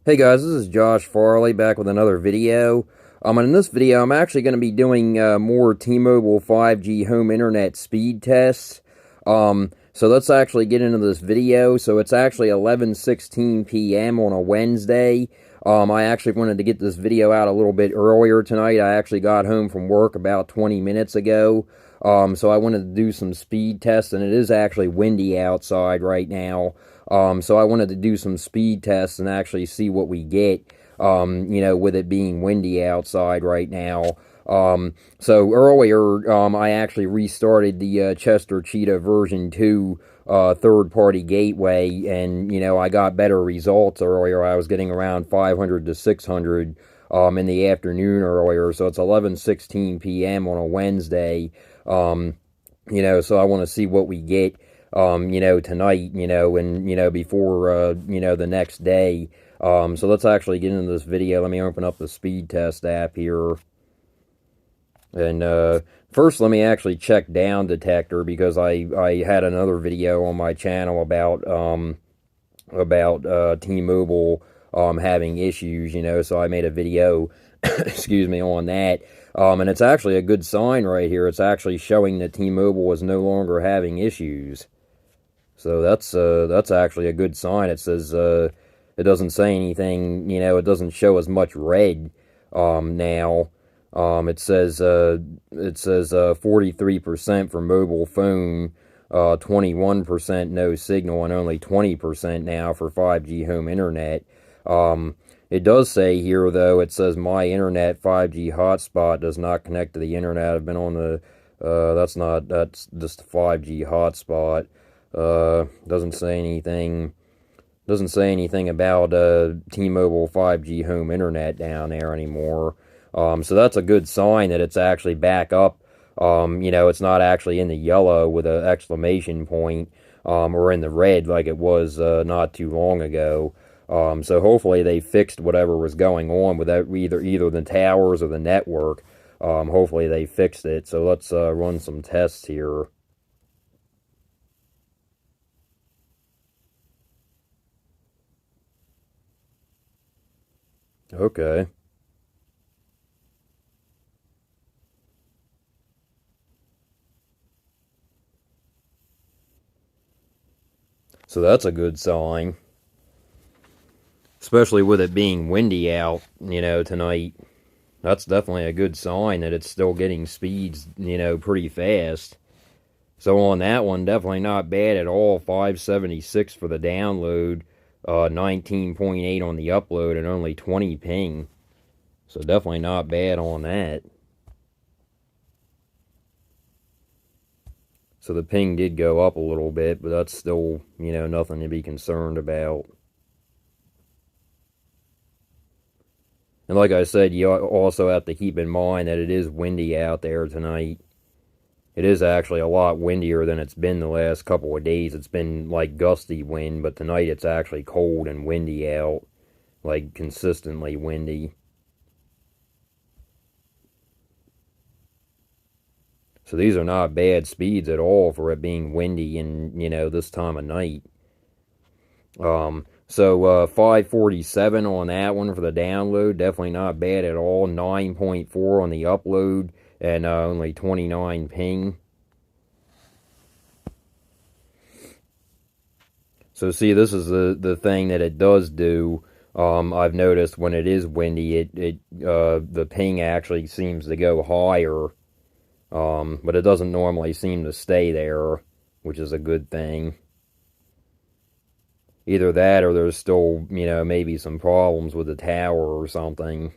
Hey guys, this is Josh Farley back with another video. And in this video, I'm actually going to be doing more T-Mobile 5G home internet speed tests. So let's actually get into this video. So it's actually 11:16 p.m. on a Wednesday. I actually wanted to get this video out a little bit earlier tonight. I actually got home from work about 20 minutes ago. So I wanted to do some speed tests, and it is actually windy outside right now. So I wanted to do some speed tests and actually see what we get, with it being windy outside right now. So earlier, I actually restarted the Chester Cheetah version 2 third-party gateway, and, I got better results earlier. I was getting around 500 to 600 in the afternoon earlier, so it's 11:16 p.m. on a Wednesday. So I want to see what we get tonight, and, before, the next day. So let's actually get into this video. Let me open up the speed test app here. And, first let me actually check Down Detector, because I had another video on my channel about T-Mobile, having issues, so I made a video, excuse me, on that. And it's actually a good sign right here. It's actually showing that T-Mobile is no longer having issues. So that's actually a good sign. It says it doesn't say anything, it doesn't show as much red now. It says 43% for mobile phone, 21% no signal, and only 20% now for 5G home internet. It does say here, though, it says my internet 5G hotspot does not connect to the internet. I've been on the that's just a 5G hotspot. Doesn't say anything about T-Mobile 5G home internet down there anymore. So that's a good sign that it's actually back up. It's not actually in the yellow with an exclamation point, or in the red like it was not too long ago. So hopefully they fixed whatever was going on with that, either the towers or the network. Hopefully they fixed it. So let's run some tests here. Okay. So that's a good sign. Especially with it being windy out, tonight. That's definitely a good sign that it's still getting speeds, pretty fast. So on that one, definitely not bad at all. 576 for the download, 19.8 on the upload, and only 20 ping. So definitely not bad on that. So the ping did go up a little bit, but that's still, nothing to be concerned about. And like I said, you also have to keep in mind that it is windy out there tonight. It is actually a lot windier than it's been the last couple of days. It's been like gusty wind, but tonight it's actually cold and windy out, like consistently windy. So these are not bad speeds at all for it being windy and, this time of night. So 547 on that one for the download, definitely not bad at all. 9.4 on the upload, and only 29 ping. So see, this is the thing that it does do. I've noticed when it is windy, the ping actually seems to go higher, but it doesn't normally seem to stay there, which is a good thing. Either that, or there's still, maybe some problems with the tower or something.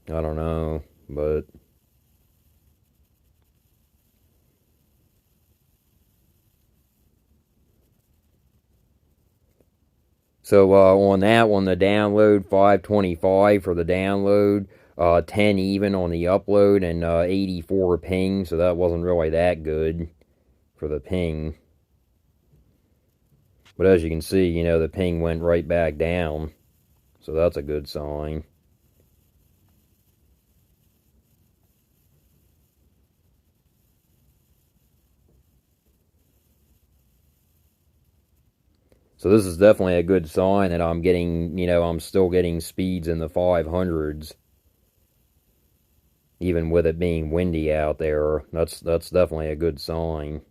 I don't know, but so on that one, the download 525 for the download, 10 even on the upload, and 84 ping. So that wasn't really that good for the ping. But as you can see, the ping went right back down. So that's a good sign. So this is definitely a good sign that I'm getting, I'm still getting speeds in the 500s, even with it being windy out there. That's definitely a good sign.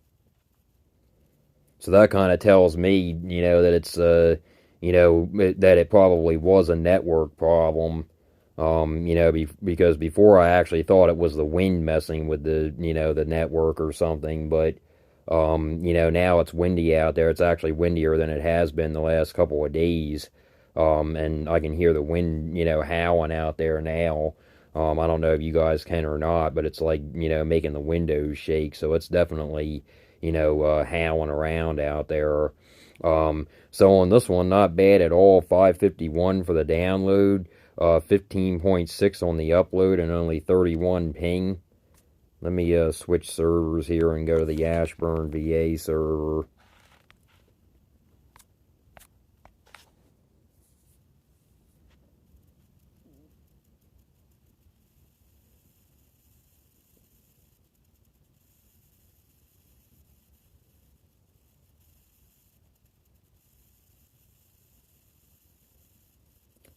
So that kind of tells me, that it's that it probably was a network problem. Because before I actually thought it was the wind messing with the network or something, but now it's windy out there. It's actually windier than it has been the last couple of days. And I can hear the wind, howling out there now. I don't know if you guys can or not, but it's like, making the windows shake. So it's definitely, howling around out there. So on this one, not bad at all. 551 for the download, 15.6 on the upload, and only 31 ping. Let me switch servers here and go to the Ashburn VA server.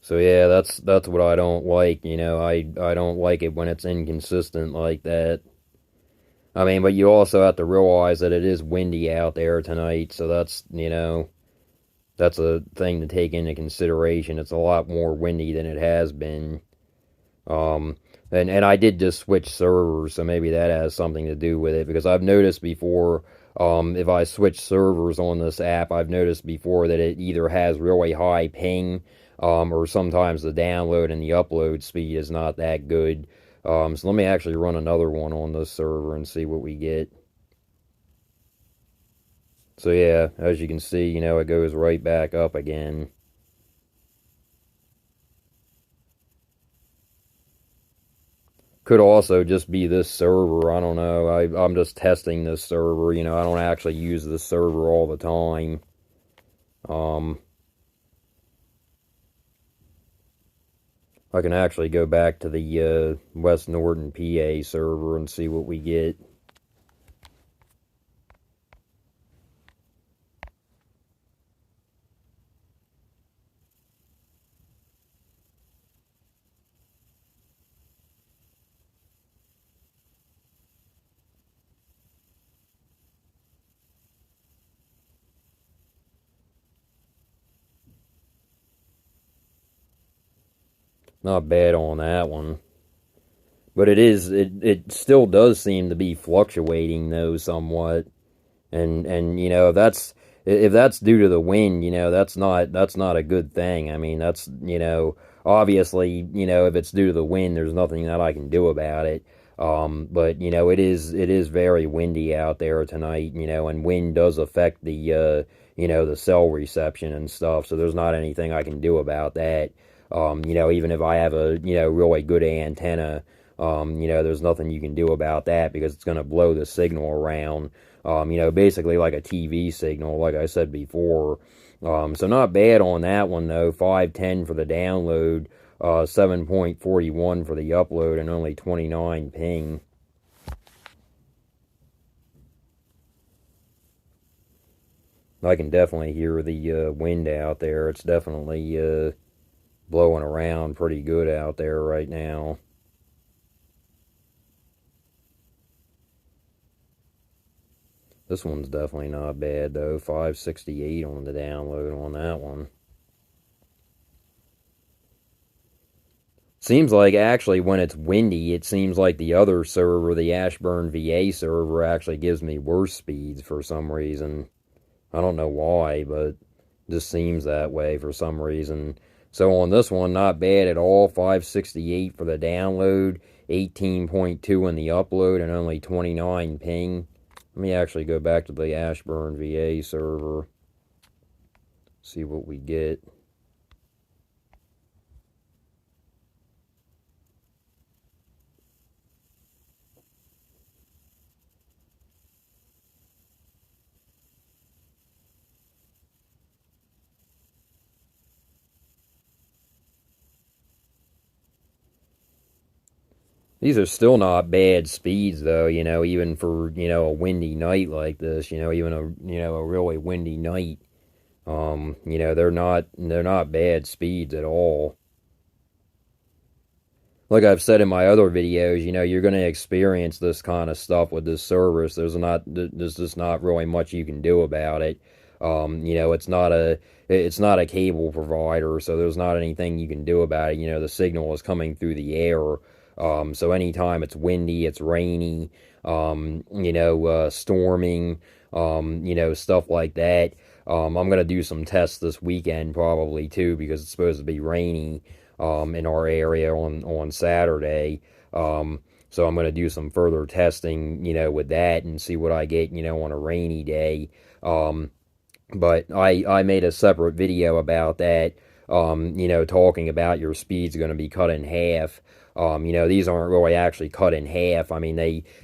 So yeah, that's what I don't like. I don't like it when it's inconsistent like that. I mean, but you also have to realize that it is windy out there tonight, so that's a thing to take into consideration. It's a lot more windy than it has been. Um, and I did just switch servers, so maybe that has something to do with it because I've noticed before, if I switch servers on this app, I've noticed before that it either has really high ping, or sometimes the download and the upload speed is not that good. So let me actually run another one on this server and see what we get. So yeah, as you can see, it goes right back up again. Could also just be this server. I don't know. I'm just testing this server. I don't actually use this server all the time. Um, I can actually go back to the West Norton, PA server and see what we get. Not bad on that one. But it still does seem to be fluctuating though somewhat. And if that's due to the wind, that's not a good thing. I mean, that's obviously, if it's due to the wind, there's nothing that I can do about it. But it is very windy out there tonight, and wind does affect the cell reception and stuff. So there's not anything I can do about that. Even if I have a really good antenna, there's nothing you can do about that because it's going to blow the signal around. Basically like a TV signal, like I said before. So not bad on that one though. 510 for the download, 7.41 for the upload, and only 29 ping. I can definitely hear the wind out there. It's definitely blowing around pretty good out there right now. This one's definitely not bad though. 568 on the download on that one. Seems like actually when it's windy, it seems like the other server, the Ashburn VA server, actually gives me worse speeds for some reason. I don't know why, but it just seems that way for some reason. So on this one, not bad at all. 568 for the download, 18.2 in the upload, and only 29 ping. Let me actually go back to the Ashburn VA server, see what we get. These are still not bad speeds though, even for, a windy night like this, even a really windy night. You know, they're not bad speeds at all. Like I've said in my other videos, you know, you're going to experience this kind of stuff with this service. There's just not really much you can do about it. You know, it's not a cable provider, so there's not anything you can do about it. You know, the signal is coming through the air. So anytime it's windy, it's rainy, storming, you know, stuff like that. I'm gonna do some tests this weekend probably too because it's supposed to be rainy in our area on Saturday. So I'm going to do some further testing, you know, with that and see what I get, you know, on a rainy day. Um, but I made a separate video about that, you know, talking about your speed's going to be cut in half. You know, these aren't really actually cut in half. I mean,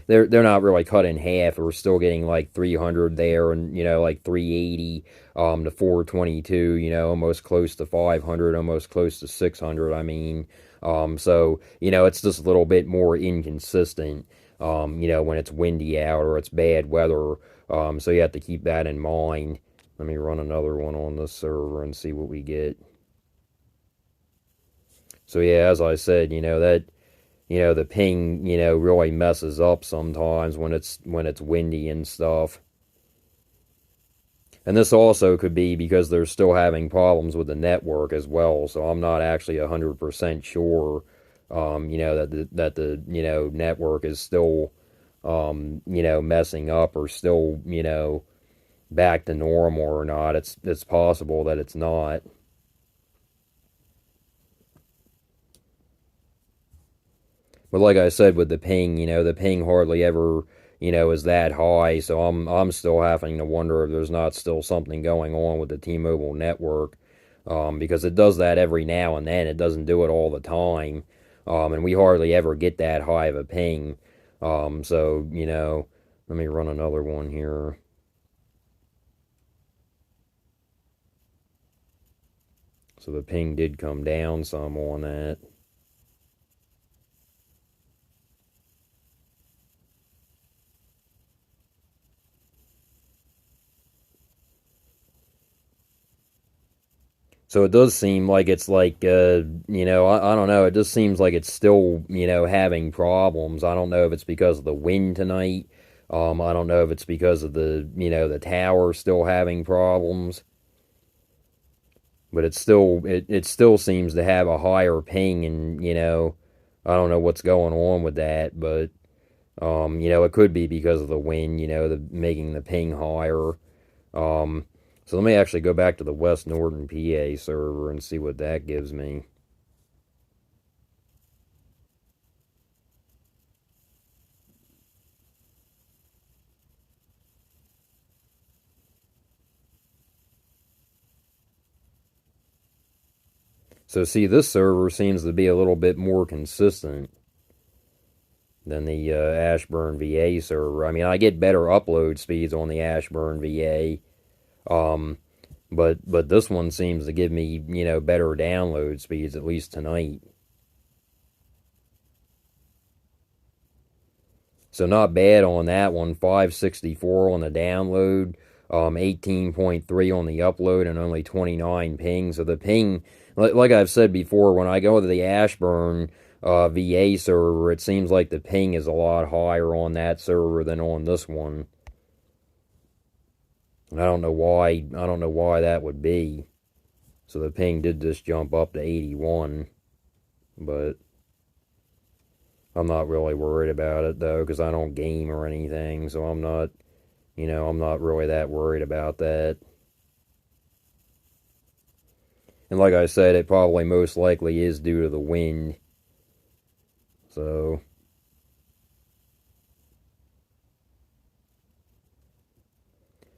they're not really cut in half. We're still getting like 300 there, and you know, like 380 to 422. You know, almost close to 500, almost close to 600. I mean, so you know, it's just a little bit more inconsistent. You know, when it's windy out or it's bad weather. So you have to keep that in mind. Let me run another one on this server and see what we get. So yeah, as I said, you know that the ping, you know, really messes up sometimes when it's windy and stuff. And this also could be because they're still having problems with the network as well. So I'm not actually 100% sure, you know, that the you know network is still you know messing up or still you know back to normal or not. It's possible that it's not. But like I said with the ping, you know, the ping hardly ever, you know, is that high. So I'm still having to wonder if there's not still something going on with the T-Mobile network, because it does that every now and then. It doesn't do it all the time, and we hardly ever get that high of a ping. So you know, let me run another one here. So the ping did come down some on that. So it does seem like it's like, you know, I don't know. It just seems like it's still, you know, having problems. I don't know if it's because of the wind tonight. I don't know if it's because of the, you know, the tower still having problems. But it still seems to have a higher ping, and you know, I don't know what's going on with that, but you know, it could be because of the wind. You know, the making the ping higher. Um, so let me actually go back to the West Norton PA server and see what that gives me. So see, this server seems to be a little bit more consistent than the Ashburn VA server. I mean, I get better upload speeds on the Ashburn VA, um, but this one seems to give me, you know, better download speeds, at least tonight. So not bad on that one. 564 on the download, 18.3 on the upload, and only 29 ping. So the ping, like I've said before, when I go to the Ashburn VA server, it seems like the ping is a lot higher on that server than on this one. And I don't know why. I don't know why that would be. So the ping did just jump up to 81, but I'm not really worried about it though, because I don't game or anything, so I'm not, you know, I'm not really that worried about that. And like I said, it probably most likely is due to the wind. So,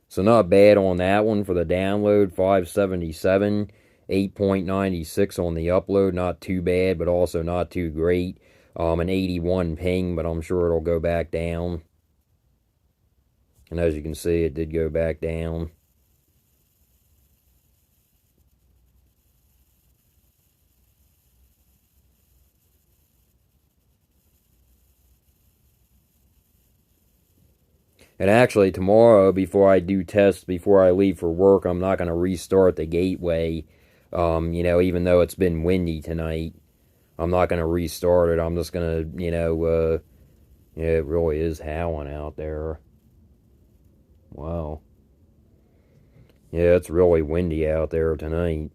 so not bad on that one for the download. 577, 8.96 on the upload. Not too bad, but also not too great. An 81 ping, but I'm sure it'll go back down. And as you can see, it did go back down. And actually, tomorrow, before I do tests, before I leave for work, I'm not going to restart the gateway. Even though it's been windy tonight, I'm not going to restart it. I'm just going to, yeah, it really is howling out there. Wow. Yeah, it's really windy out there tonight.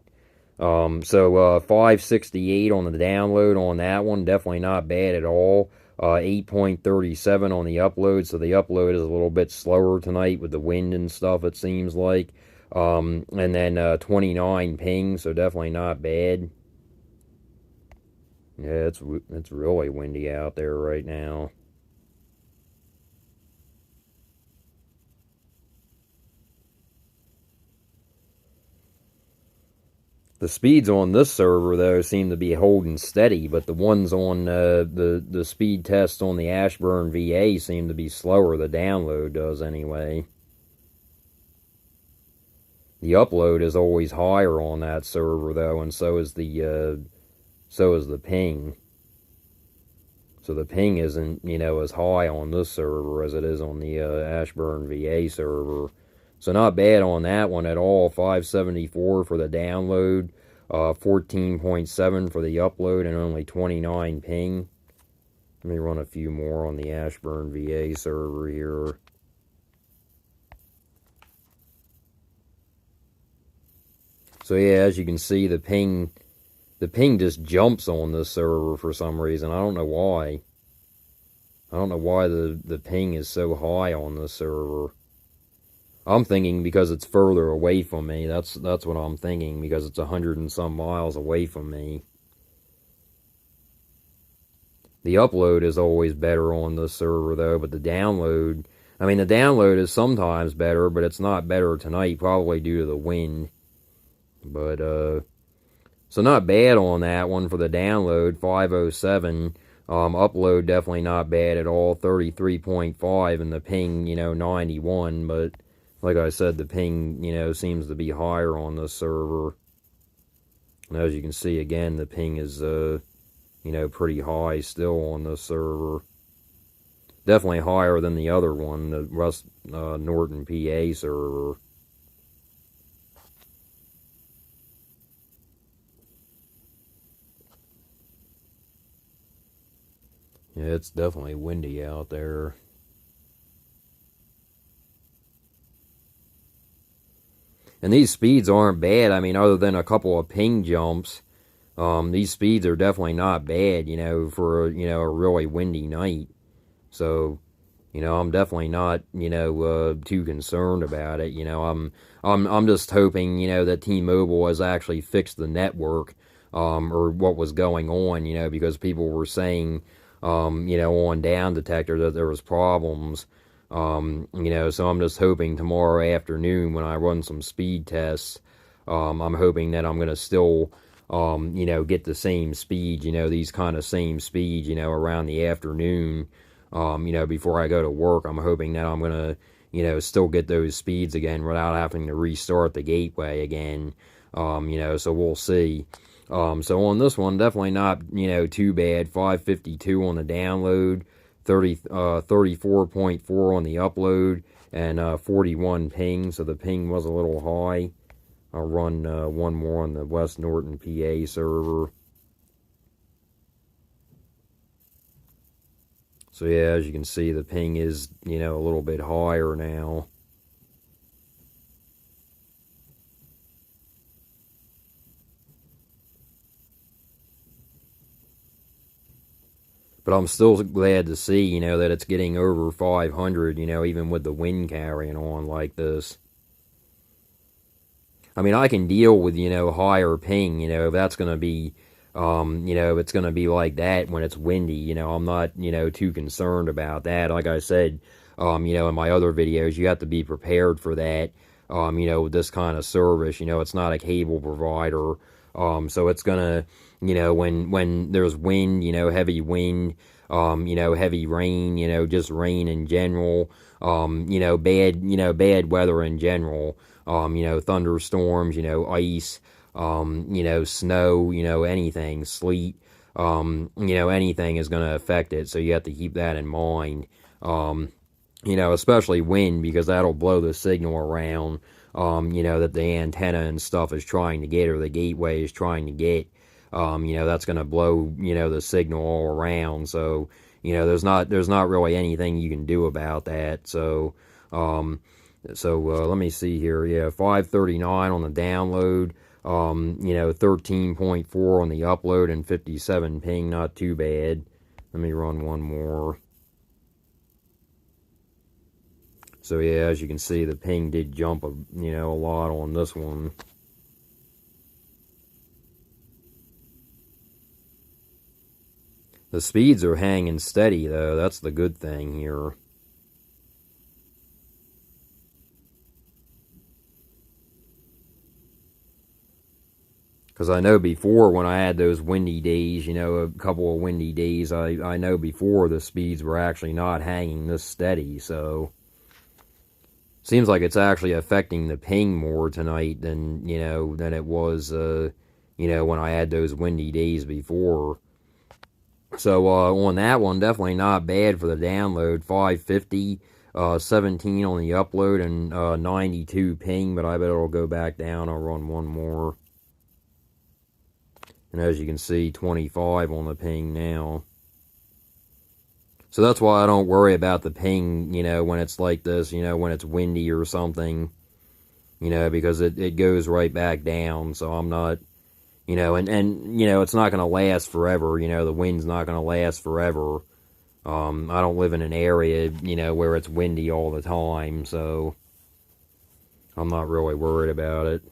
568 on the download on that one. Definitely not bad at all. 8.37 on the upload. So the upload is a little bit slower tonight with the wind and stuff, it seems like. And then 29 ping, so definitely not bad. Yeah, it's really windy out there right now. The speeds on this server, though, seem to be holding steady, but the ones on the speed tests on the Ashburn VA seem to be slower. The download does, anyway. The upload is always higher on that server, though, and so is the ping. So the ping isn't, as high on this server as it is on the Ashburn VA server. So not bad on that one at all. 574 for the download, 14.7 for the upload, and only 29 ping. Let me run a few more on the Ashburn VA server here. So yeah, as you can see, the ping just jumps on this server for some reason. I don't know why. I don't know why the ping is so high on this server. I'm thinking because it's further away from me. That's what I'm thinking, because it's 100 and some miles away from me. The upload is always better on this server, though, but the download is sometimes better, but it's not better tonight, probably due to the wind. But, so not bad on that one for the download, 507. Upload definitely not bad at all, 33.5, and the ping, 91, but like I said, the ping, seems to be higher on this server. And as you can see, again, the ping is, pretty high still on this server. Definitely higher than the other one, the Russ Norton PA server. Yeah, it's definitely windy out there. And these speeds aren't bad. I mean, other than a couple of ping jumps, these speeds are definitely not bad, for a really windy night. So, I'm definitely not, too concerned about it. I'm just hoping, that T-Mobile has actually fixed the network, or what was going on, because people were saying, on Down Detector that there was problems. So I'm just hoping tomorrow afternoon when I run some speed tests, I'm hoping that I'm going to still, get the same speed, these kind of same speeds, around the afternoon, before I go to work. I'm hoping that I'm going to, still get those speeds again without having to restart the gateway again, so we'll see. So on this one, definitely not, too bad. 552 on the download, 34.4 on the upload, and 41 ping, so the ping was a little high. I'll run one more on the West Norton PA server. So yeah, as you can see, the ping is, a little bit higher now. But I'm still glad to see, that it's getting over 500, even with the wind carrying on like this. I mean, I can deal with, higher ping, if that's going to be, it's going to be like that when it's windy, I'm not, too concerned about that. Like I said, in my other videos, you have to be prepared for that, with this kind of service, it's not a cable provider, so it's going to, when there's wind, heavy wind, heavy rain, just rain in general, bad weather in general, thunderstorms, ice, snow, anything, sleet, anything is going to affect it. So you have to keep that in mind. you know, especially wind, because that'll blow the signal around, you know, that the antenna and stuff is trying to get, or the gateway is trying to get. You know, that's going to blow, you know, the signal all around. So, you know, there's not really anything you can do about that. So, let me see here. Yeah, 539 on the download. You know, 13.4 on the upload, and 57 ping. Not too bad. Let me run one more. So yeah, as you can see, the ping did jump you know, a lot on this one. The speeds are hanging steady though. That's the good thing here. Because I know before, when I had those windy days, you know, a couple of windy days, I know before the speeds were actually not hanging this steady. So seems like it's actually affecting the ping more tonight than, you know, than it was, you know, when I had those windy days before. So on that one, definitely not bad for the download. 550, 17 on the upload, and 92 ping, but I bet it'll go back down. I'll run one more. And as you can see, 25 on the ping now. So that's why I don't worry about the ping, you know, when it's like this, you know, when it's windy or something, you know, because it goes right back down. So I'm not, you know, and you know, it's not going to last forever. You know, the wind's not going to last forever. I don't live in an area, you know, where it's windy all the time, so I'm not really worried about it.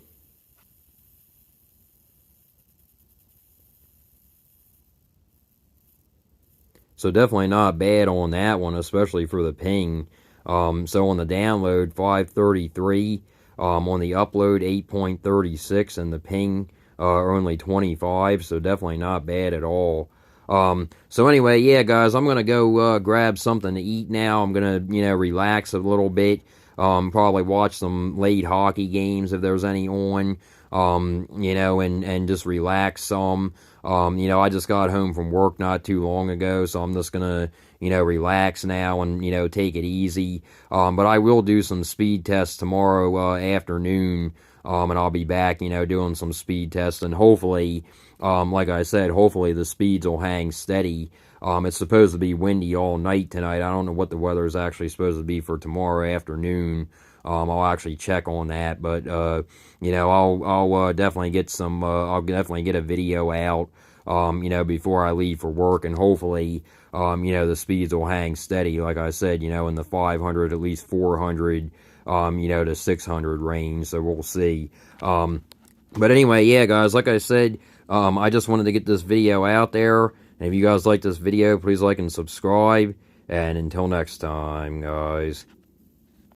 So definitely not bad on that one, especially for the ping. So on the download, 533. On the upload, 8.36, and the ping only 25. So definitely not bad at all. So anyway, yeah, guys, I'm gonna go grab something to eat now. I'm gonna, you know, relax a little bit. Probably watch some late hockey games if there's any on. You know, and just relax some. You know, I just got home from work not too long ago, so I'm just gonna, you know, relax now and, you know, take it easy. But I will do some speed tests tomorrow afternoon, and I'll be back, you know, doing some speed tests, and hopefully, like I said, hopefully the speeds will hang steady. It's supposed to be windy all night tonight. I don't know what the weather is actually supposed to be for tomorrow afternoon. I'll actually check on that, but you know, I'll definitely get some. I'll definitely get a video out, you know, before I leave for work, and hopefully, you know, the speeds will hang steady. Like I said, you know, in the 500, at least 400, you know, to 600 range. So we'll see. But anyway, yeah, guys, like I said, I just wanted to get this video out there. And if you guys like this video, please like and subscribe. And until next time, guys.